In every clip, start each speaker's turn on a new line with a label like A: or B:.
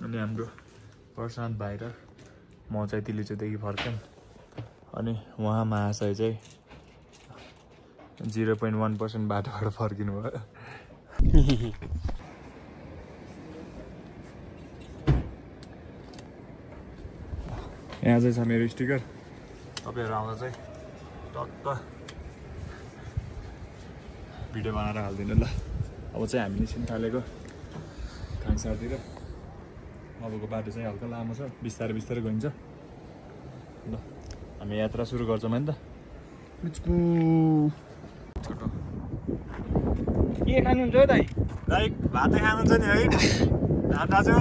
A: अनि हाम्रो प्रशान्त भाइ र म चाहिँ तिलिचोदेखि फर्क्यौँ अनि उहाँ महाशय चाहिँ 0.1% बाटोबाट फर्किनु भयो। यहाँ चाहिँ छ मेरो स्टिकर, तपाईँहरू आउँदा चाहिँ टक्क भिडियो बनाएर हालिदिनु ल। अब चाहिँ हामी निस्किन थालेको खाङसारतिर। अबको बाटो चाहिँ हल्का लामो छ, बिस्तारै बिस्तारै गइन्छ ल। हामी यात्रा सुरु गर्छौँ है त। छोटो
B: के खानुहुन्छ हो दाइ?
A: दाइ भातै खानुहुन्छ नि है? दाजु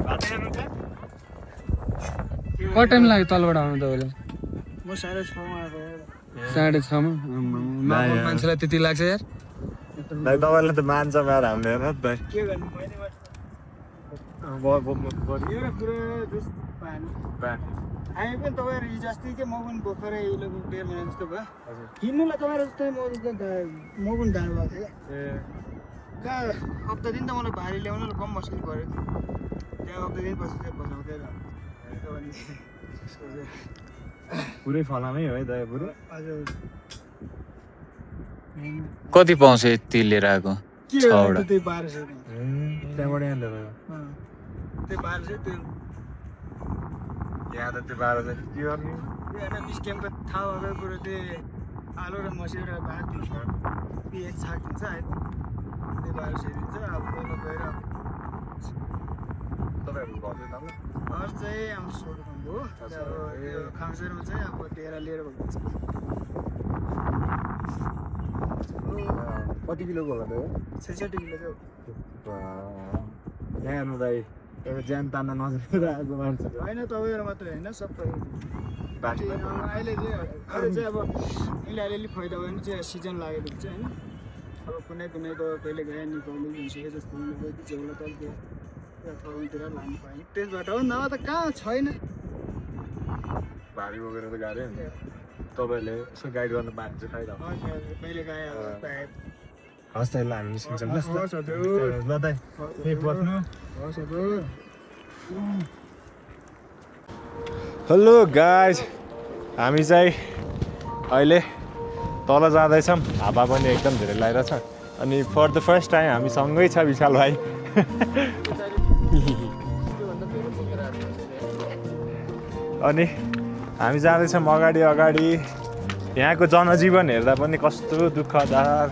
A: भातै खानुहुन्छ?
B: कति टाइम लाग्यो तलबाट आउनु तपाईँलाई?
C: म 6:30 आएको।
B: 6:30 मा मान्छेलाई त्यति लाग्छ यार?
A: दाइ तपाईँले त मान्छ यार, हामीले हेर त दाइ।
C: के गर्नु मैले हामी पनि तपाईँहरू हिजो अस्ति के म पनि भर्खरै 1.5 महिना जस्तो भयो हिँड्नुलाई। तपाईँहरू जस्तै म पनि ढाड भएको थियो क्या। कहाँ हप्ता दिन त मलाई भारी ल्याउनु कम मुस्किल पऱ्यो। त्यहाँ हप्ता दिन पछि चाहिँ बसाउँदै
A: पुरै फलामै हो है दाइ पुरै।
C: हजुर
B: कति पाउँछ यति लिएर आएको?
C: के त्यही 1200
A: त्यहाँबाट यहाँ ल्याएर
C: त्यही 1200 त्यो
A: यहाँ त त्यो 1200 के गर्ने?
C: होइन मिस क्याम्पको थाहा भएको कुरो त्यही आलु र मस्यो र भात दिन्छ, एक छाक दिन्छ है, त्यही 1200 दिन्छ। अब गएर
A: तपाईँहरू घर चाहिँ तपाईँ
C: घर चाहिँ हाम्रो सोडुङ हो। अब यो खाङसरमा चाहिँ अब डेरा लिएर भएको छ।
A: कति किलोको होला त?
C: 66 किलो चाहिँ
A: यहाँ हेर्नु दाइ, एउटा ज्यान तान्न नसकेर आएको मान्छे
C: होइन। तपाईँहरू मात्रै होइन सबै
A: बाटो
C: अहिले चाहिँ अब अलिअलि फाइदा भयो भने चाहिँ सिजन लागेको हुन्छ होइन। अब कुनैको कहिले गए नि कहिले भइसक्यो जस्तो झेउला तल्के ठाउँतिर लानु पाएन त्यसबाट हो। नभए त कहाँ छैन,
A: भारी बोकेर त गाह्रो नि। तपाईँहरूले यसो गाइड गर्नु पाएको चाहिँ फाइदा हो।
C: कहिले गए
A: हस् त ल हामी निस्किन्छौँ ल।
C: हस् हजुर
A: ल दाइ त्यही बस्नु।
C: हस् हजुर।
A: हेलो गाइज, हामी चाहिँ अहिले तल जाँदैछौँ। हावा पनि एकदम धेरै लगाइरहेछ अनि फर द फर्स्ट टाइम हामी सँगै छ विशाल भाइ। अनि हामी जाँदैछौँ अगाडि। यहाँको जनजीवन हेर्दा पनि कस्तो दुःखदार।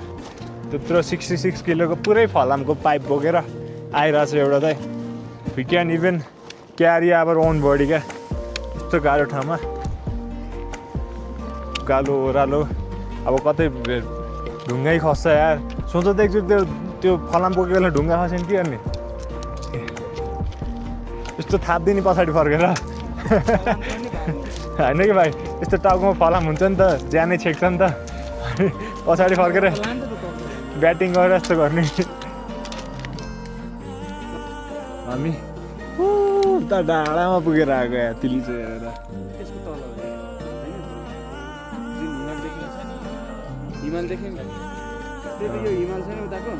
A: त्यत्रो 66 किलोको पुरै फलामको पाइप बोकेर आइरहेछ एउटा चाहिँ। We can even carry our own body क्या। यस्तो गाह्रो ठाउँमा गालो ओह्रालो, अब कतै ढुङ्गै खस्छ यार। सोच त एकचोटि त्यो फलाम बोकेको बेला ढुङ्गा खस्यो नि के गर्ने? यस्तो थाप्दिने पछाडि फर्केर होइन कि भाइ, यस्तो टाउकोमा फलाम हुन्छ नि त, ज्यानै छेक्छ नि त। पछाडि फर्केर ब्याटिङ गरेर यस्तो गर्ने। हामी उता डाँडामा पुगेर आएको या तिली चाहिँ हेरेर।
B: हिमाल देख्यो नि त्यही यो हिमाल छैन उताको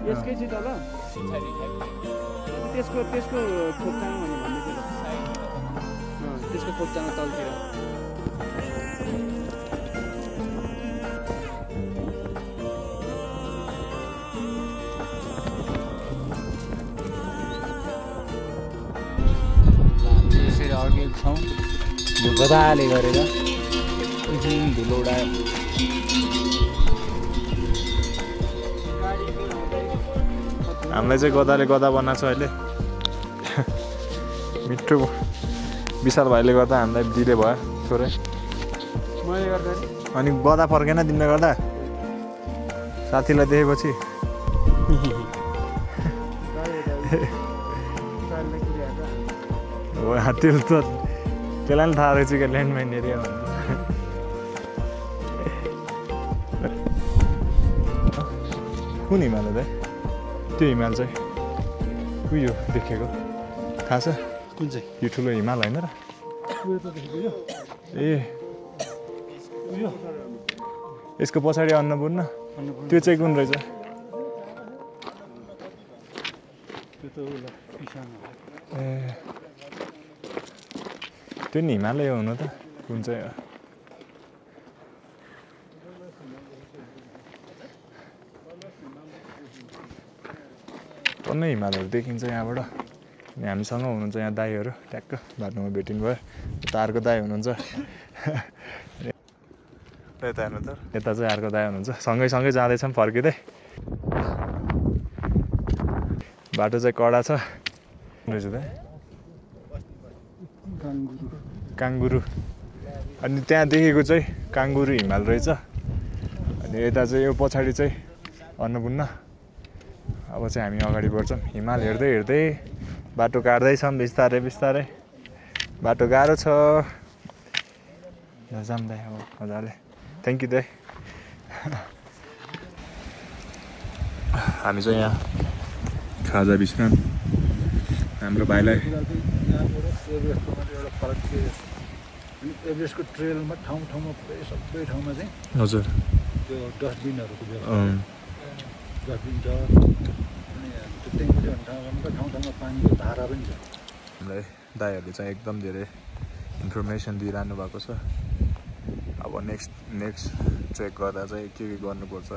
B: यसकै चाहिँ तल त्यसको खोप्चाङ भन्ने थियो। त्यसको खोप्चाङमा तलतिर यसरी अड्केको छौँ गदाले गरेर धुलो उडायो।
A: हामीलाई चाहिँ गदाले गदा बनाएको छ अहिले। मिठो विशाल भाइले गर्दा हामीलाई दिँदै भयो थोरै।
C: मैले गर्दा
A: अनि गदा फर्केन तिमीले गर्दा साथीलाई देखेपछि। त्यसलाई थाहा रहेछ कि ल्यान्डमाइन एरिया भन्छ। कुन हिमाल हो त त्यो हिमाल चाहिँ उयो देखेको थाहा छ
B: कुन चाहिँ
A: यो ठुलो हिमाल होइन र ए यसको पछाडि अन्नपूर्ण त्यो चाहिँ कुन रहेछ ए त्यो नि हिमालय हो हुन त कुन चाहिँ हो टन्नै हिमालहरू देखिन्छ यहाँबाट अनि हामीसँग हुनुहुन्छ यहाँ दाईहरू ट्याक्क बाटोमा भेटिनु भयो यता अर्को दाई हुनुहुन्छ यता हेर्नु त यता चाहिँ अर्को दाई हुनुहुन्छ सँगै सँगै जाँदैछौँ फर्किँदै बाटो चाहिँ कडा छ रहेछ त काङ्गुरु अनि त्यहाँ देखेको चाहिँ काङ्गुरु हिमाल रहेछ अनि यता चाहिँ यो पछाडि चाहिँ अन्नपूर्ण अब चाहिँ हामी अगाडि बढ्छौँ हिमाल हेर्दै हेर्दै बाटो काट्दैछौँ बिस्तारै बिस्तारै बाटो गाह्रो छ जाम दाइ अब मजाले थ्याङ्क यू दाइ हामी चाहिँ यहाँ खाजा विश्राम हाम्रो भाइलाई
D: एभरेस्टको ट्रेलमा ठाउँ ठाउँमा पुरै सबै ठाउँमा चाहिँ
A: हजुर
D: त्यो डस्टबिनहरूको डस्टबिन छ अनि त्यो ट्याङ्की भन्ने ठाउँ ठाउँमा पानीको धारा पनि छ
A: हामीलाई दाइहरूले चाहिँ एकदम धेरै इन्फर्मेसन दिइरहनु भएको छ अब नेक्स्ट चेक गर्दा चाहिँ के गर्नुपर्छ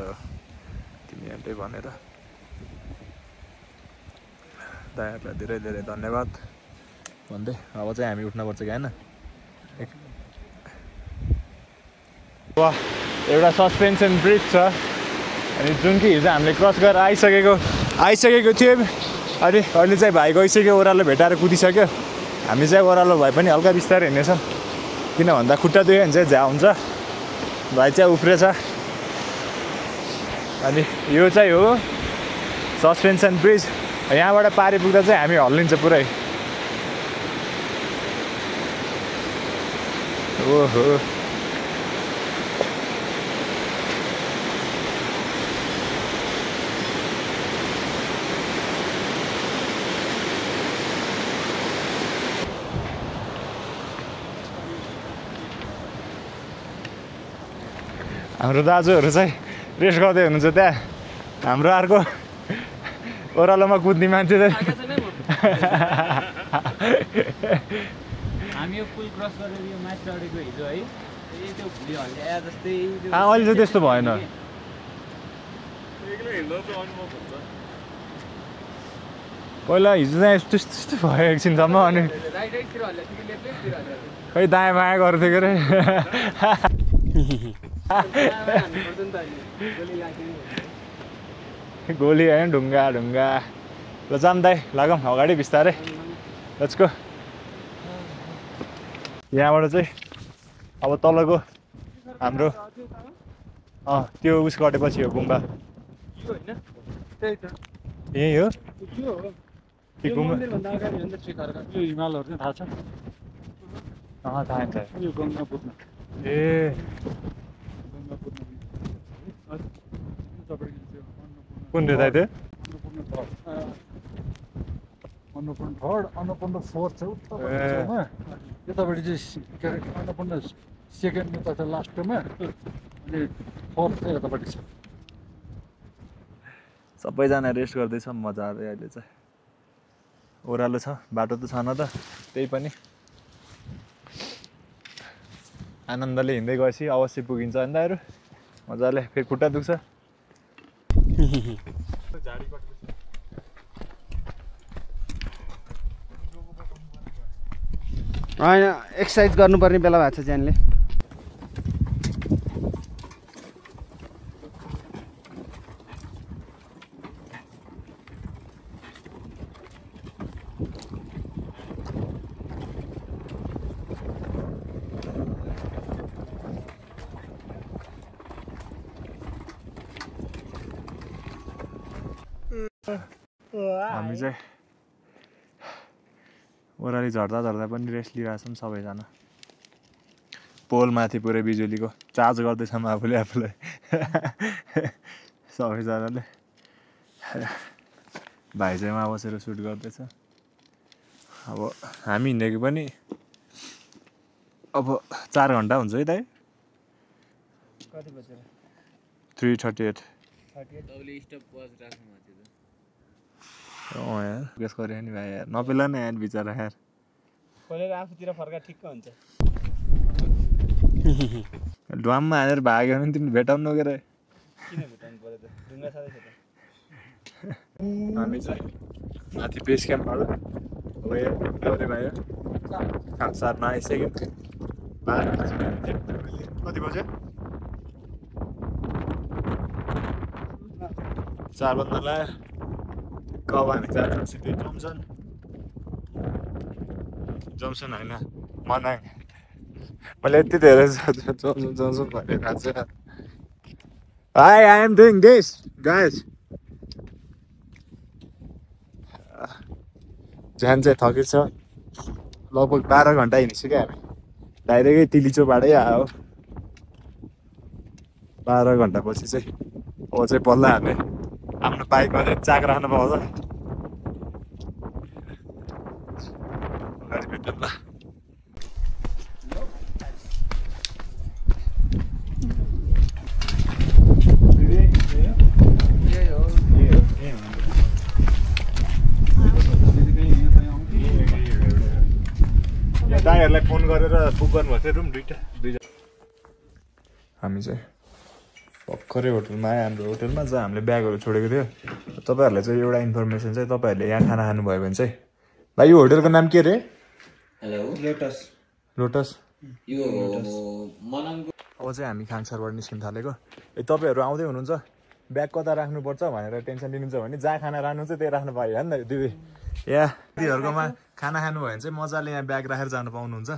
A: तिमीहरूले भनेर दाइहरूलाई धेरै धेरै धन्यवाद भन्दै अब चाहिँ हामी उठ्नुपर्छ कि होइन वाह एउटा सस्पेन्सन ब्रिज छ अनि जुन कि हिजो हामीले क्रस गरेर आइसकेको थियो अनि अहिले चाहिँ भाइ गइसक्यो ओह्रालो भेटाएर कुदिसक्यो हामी चाहिँ ओह्रालो भए पनि हल्का बिस्तारै हिँड्नेछौँ किन भन्दा खुट्टा दुख्यो भने चाहिँ झ्या हुन्छ भाइ चाहिँ उफ्रेछ अनि यो चाहिँ हो सस्पेन्सन ब्रिज यहाँबाट पारि पुग्दा चाहिँ हामी हल्लिन्छ पुरै ओहो हाम्रो दाजुहरू चाहिँ रेस्ट गर्दै हुनुहुन्छ त्यहाँ हाम्रो अर्को ओह्रालोमा कुद्ने मान्छे चाहिँ
B: हामी यो पुल क्रस गरेर यो माथि चढेको हिजो है त्यो भुलि हल्ल्या जस्तै
A: अहिले चाहिँ त्यस्तो भएन पहिला हिजो चाहिँ त्यस्तो भयो एकछिनसम्म अनि खै दायाँ बायाँ गर्थ्यो के अरे गोली होइन ढुङ्गा ल जाम दाइ लागौँ अगाडि बिस्तारै लेट्स गो यहाँबाट चाहिँ अब तलको हाम्रो त्यो उस कटेपछि हो गुम्बा यही हो
D: हिमालहरू चाहिँ थाहा छ
A: थाहा छ
D: यो गङ्गापुरमा
A: ए कुन रे दाइ त्यो
D: अन्नपूर्ण थर्ड अन्नपूर्ण फोर्थ छ उत्तरमा यतापट्टि चाहिँ के अरे अन्नपूर्ण सेकेन्डमा तथा लास्टमा अनि फोर्थ चाहिँ यतापट्टि छ
A: सबैजना रेस्ट गर्दैछ मजाले अहिले चाहिँ ओह्रालो छ बाटो त छैन त त्यही पनि आनन्दले हिँड्दै गएपछि अवश्य पुगिन्छ नि दाइहरू मजाले फेरि खुट्टा दुख्छ
B: होइन एक्सर्साइज गर्नुपर्ने बेला भएको छ ज्यानले
A: हामी चाहिँ ओह्राली झर्दा झर्दा पनि रेस्ट लिइरहेछौँ सबैजना पोलमाथि पुरै बिजुलीको चार्ज गर्दैछौँ आफूले सबैजनाले भाइ चाहिँ उहाँ बसेर सुट गर्दैछ। अब हामी हिँडेको पनि अब 4 घन्टा हुन्छ है दाइ।
C: कति बजेर
A: 3:38।
B: तपाईँले स्टप वाच राख्नु भएको थियो त।
A: यार गेस गरे नि भाइ यार, नपेला नि यार बिचरा यार।
B: खोलेर आफूतिर फर्का ठिक्क हुन्छ।
A: ड्वाममा हालेर भाग्यो भने तिमीले भेटाउनु के रे?
B: किन भेटाउनु पर्यो त? ढुङ्गा साथै छ त।
A: हामी चाहिँ माथि बेस क्याम्पबाट अब गरे भयो। खामसारमा आइसक्यो। 12 कति बज्यो? 4 बज्न लाग्यो। कब हामी जान्छौँ सिधै जम्सन होइन मनाङ। मैले यति धेरै जम्सन भनेर खान्छ। I am doing this, guys. ज्यान चाहिँ थकित छ। लगभग 12 घन्टा हिँडिसक्यो हामी। डाइरेक्टै तिलिचोबाटै आयो। 12 घन्टा पछि चाहिँ अब चाहिँ बल्ल हामी आफ्नो बाइकमा चाहिँ चाक राख्नु पाउँछ। अगाडि भेटौँ ल। दाइहरूलाई फोन गरेर बुक गर्नुभएको थियो रुम दुईवटा। हामी चाहिँ भर्खरै होटलमा आयो। हाम्रो होटलमा जहाँ हामीले ब्यागहरू छोडेको थियो। तपाईँहरूलाई चाहिँ एउटा इन्फर्मेसन चाहिँ, तपाईँहरूले यहाँ खाना खानुभयो भने चाहिँ, भाइ यो होटलको नाम के रे?
B: Hello
C: lotus.
A: लोटस।
B: यो मनाङको
A: अब चाहिँ हामी खाङसारबाट निस्किन थालेको। तपाईँहरू आउँदै हुनुहुन्छ, ब्याग कता राख्नुपर्छ भनेर टेन्सन लिनुहुन्छ भने जहाँ खाना राख्नुहुन्छ त्यही राख्नु पायो होइन त दिदी। या दिदीहरूकोमा खाना खानु भयो भने चाहिँ मजाले यहाँ ब्याग राखेर जानु पाउनुहुन्छ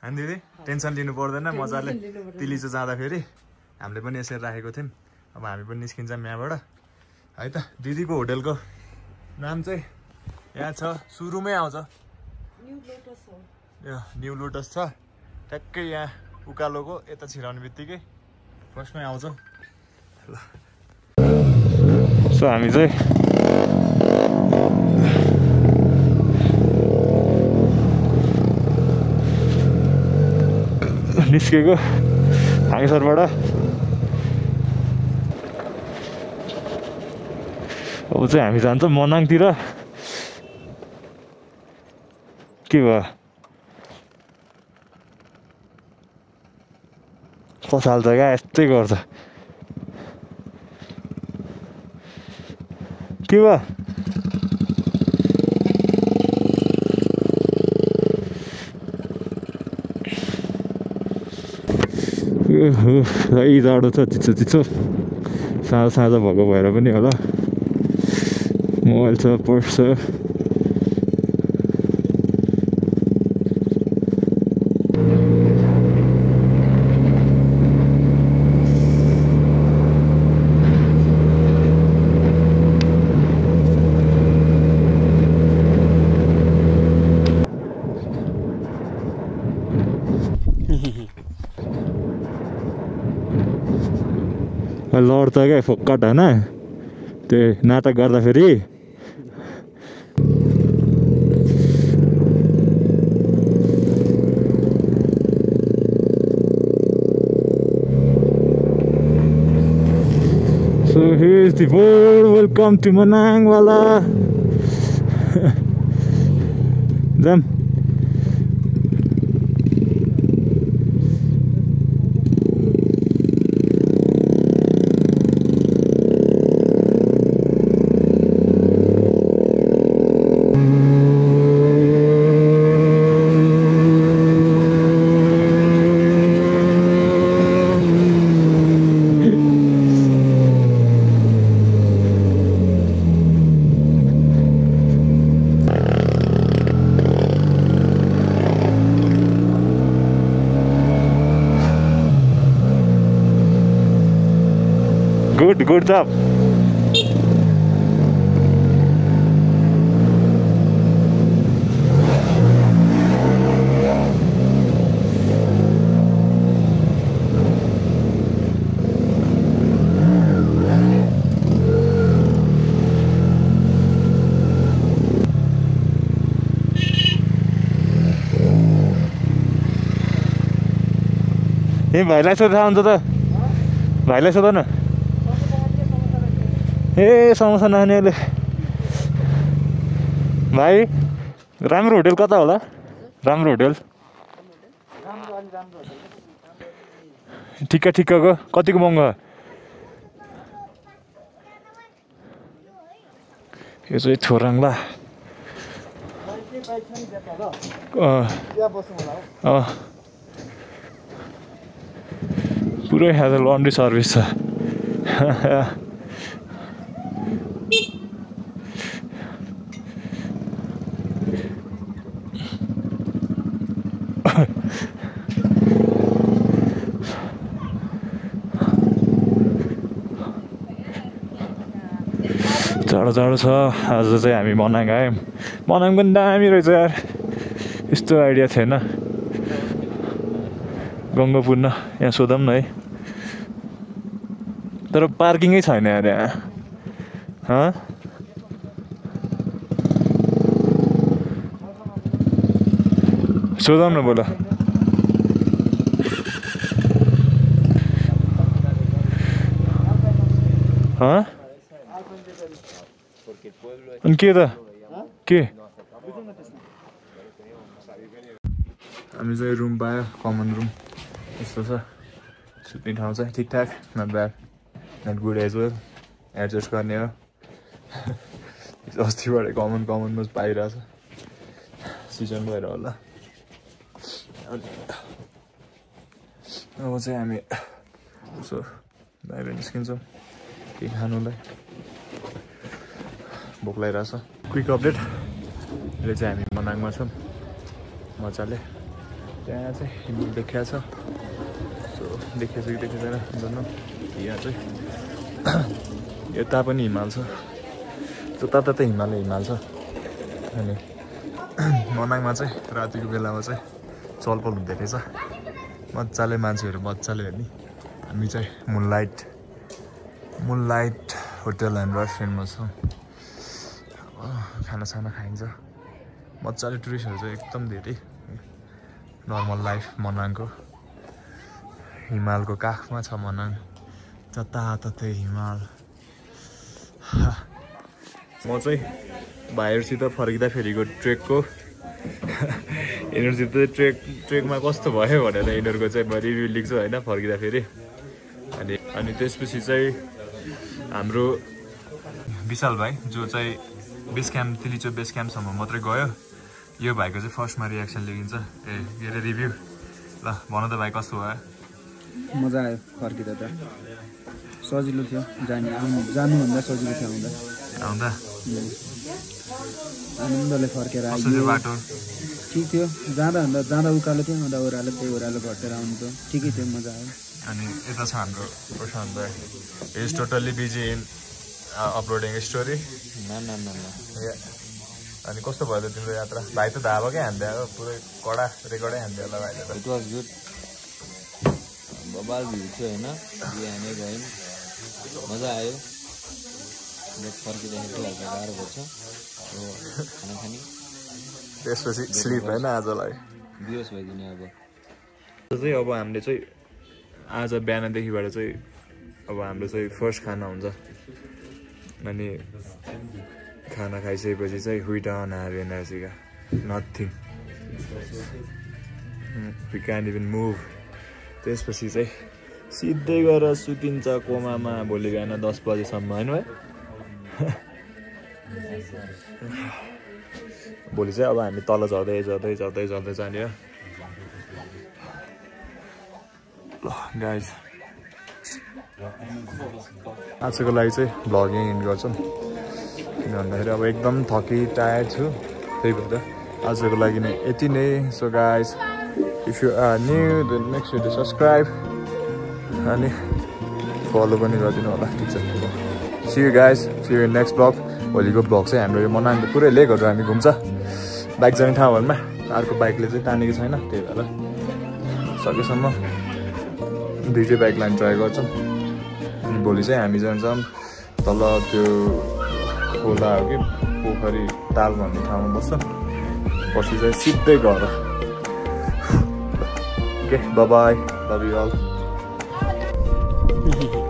A: होइन दिदी? टेन्सन लिनु पर्दैन मजाले। तिलिचो जाँदाखेरि हामीले पनि यसरी राखेको थियौँ। अब हामी पनि निस्किन्छौँ यहाँबाट है त। दिदीको होटलको नाम चाहिँ यहाँ छ, सुरुमै आउँछ यो न्यू लोटस छ। ट्याक्कै यहाँ उकालोको यता छिराउने बित्तिकै फर्स्टमै आउँछ ल। सो हामी चाहिँ निस्केको हाङसरबाट। अब चाहिँ हामी जान्छौँ मनाङतिर। के भयो कसाल्छ क्या, यस्तै गर्छ। के भयो? जाडो छ, चिसो चिसो। साँझ साँझ भएको भएर पनि होला। मोबाइल छ, पर्स छ। लड्छ क्या फोक्कट होइन त्यो नाटक गर्दाखेरि। So here's the board. Welcome to Manang wala. Them. Good job. ए भाइलाई सोधेर आउँछ त भाइलाई सोध न ए समोसा नानीहरूले भाइ राम्रो होटेल कता होला राम्रो होटेल ठिक्क ठिक्कको कतिको महँगो यो चाहिँ छोराङला पुरै आज लन्ड्री सर्भिस छ जाडो जाडो छ आज चाहिँ हामी मनाङ आयौँ मनाङ पनि दामी रहेछ यार यस्तो आइडिया थिएन गङ्गापुर्न यहाँ सोधौँ न है तर पार्किङै छैन यार यहाँ सोधौँ न बोल अनि के त के हामी चाहिँ रुम पायो कमन रुम यस्तो छ सुत्ने ठाउँ चाहिँ ठिकठाक not bad not good as well adjust गर्ने हो अस्तिबाट कमनमा पाइरहेछ सिजन भएर होला अब चाहिँ हामी यसो बाहिर निस्किन्छौँ केही खानुलाई भोक लागिरहेछ क्विक अपडेट अहिले चाहिँ हामी मनाङमा छौँ मजाले त्यहाँ चाहिँ हिमाल देखिया छ सो देखिएछ कि देखेको छैन जान्नु यहाँ चाहिँ यता पनि हिमाल छ त्यता हिमाल छ अनि मनाङमा चाहिँ रातिको बेलामा चाहिँ चलपल हुँदो रहेछ मजाले मान्छेहरू मजाले हेर्ने हामी चाहिँ मुनलाइट होटल एन्ड रेस्टुरेन्टमा छौँ खानासाना खाइन्छ मजाले टुरिस्टहरू चाहिँ एकदम धेरै नर्मल लाइफ मनाङको हिमालको काखमा छ मनाङ जताततै हिमाल म चाहिँ भाइहरूसित फर्किँदाखेरिको ट्रेकको यिनीहरूसित ट्रेकमा कस्तो भयो भनेर यिनीहरूको चाहिँ म रिभ्यू लेख्छु होइन फर्किँदाखेरि अनि त्यसपछि चाहिँ हाम्रो विशाल भाइ जो चाहिँ बेस क्याम्प तिलिचो बेस क्याम्पसम्म मात्रै गयो यो भाइको चाहिँ फर्स्टमा रियाक्सन लेखिन्छ के अरे रिभ्यू ल भन त भाइ कस्तो भयो
B: मजा आयो फर्किँदा त सजिलो थियो जानुभन्दा सजिलो थियो आउँदा आनन्दले फर्केर आयो
A: बाटो
B: ठिक थियो जाँदा उकालो थियो आउँदा ओह्रालो त्यही ओह्रालो घटेर आउनु त ठिकै थियो मजा आयो
A: अनि यता छ हाम्रो प्रशान्त भाइ is totally busy in uploading story अनि कस्तो भयो त तिम्रो यात्रा भाइ त धाबाकै हान्दै हो पुरै कडा रेकर्डै हान्दै होला भाइले त
E: इट वाज गुड बबाल भ्यू थियो होइन बिहानै गयौँ मजा आयो फर्किँदाखेरि हल्का गाह्रो पर्छ खाना खाने
A: त्यसपछि स्लिप होइन आजलाई
E: बिहोस भइदिने अब
A: चाहिँ अब हामीले चाहिँ आज बिहानदेखिबाट चाहिँ अब हाम्रो चाहिँ फर्स्ट खाना हुन्छ अनि खाना खाइसकेपछि चाहिँ we don't have energy nothing we can't even move त्यसपछि चाहिँ सिधै गएर सुतिन्छ कोमामा भोलि बिहान 10 बजेसम्म होइन भाइ भोलि चाहिँ अब हामी तल झर्दै जाने हो ल गाइज आजको लागि चाहिँ भ्लगिङ इन गर्छौँ किन भन्दाखेरि अब एकदम थकी टायर्ड छु त्यही भएर आजको लागि नै यति नै so guys if you are new then make sure to subscribe अनि फलो पनि गरिदिनु होला ठिक छ see you guys see you next blog भोलिको ब्लग चाहिँ हाम्रो यो मनाङको पुरै लेकहरू हामी घुम्छ बाइक जाने ठाउँहरूमा अर्को बाइकले चाहिँ तानेको छैन त्यही भएर सकेसम्म दुईटै बाइक लाने ट्राई गर्छौँ अनि भोलि चाहिँ हामी जान्छौँ तल त्यो खोला हो कि पोखरी ताल भन्ने ठाउँमा बस्छौँ पछि चाहिँ सिधै घर okay bye bye love you all
B: है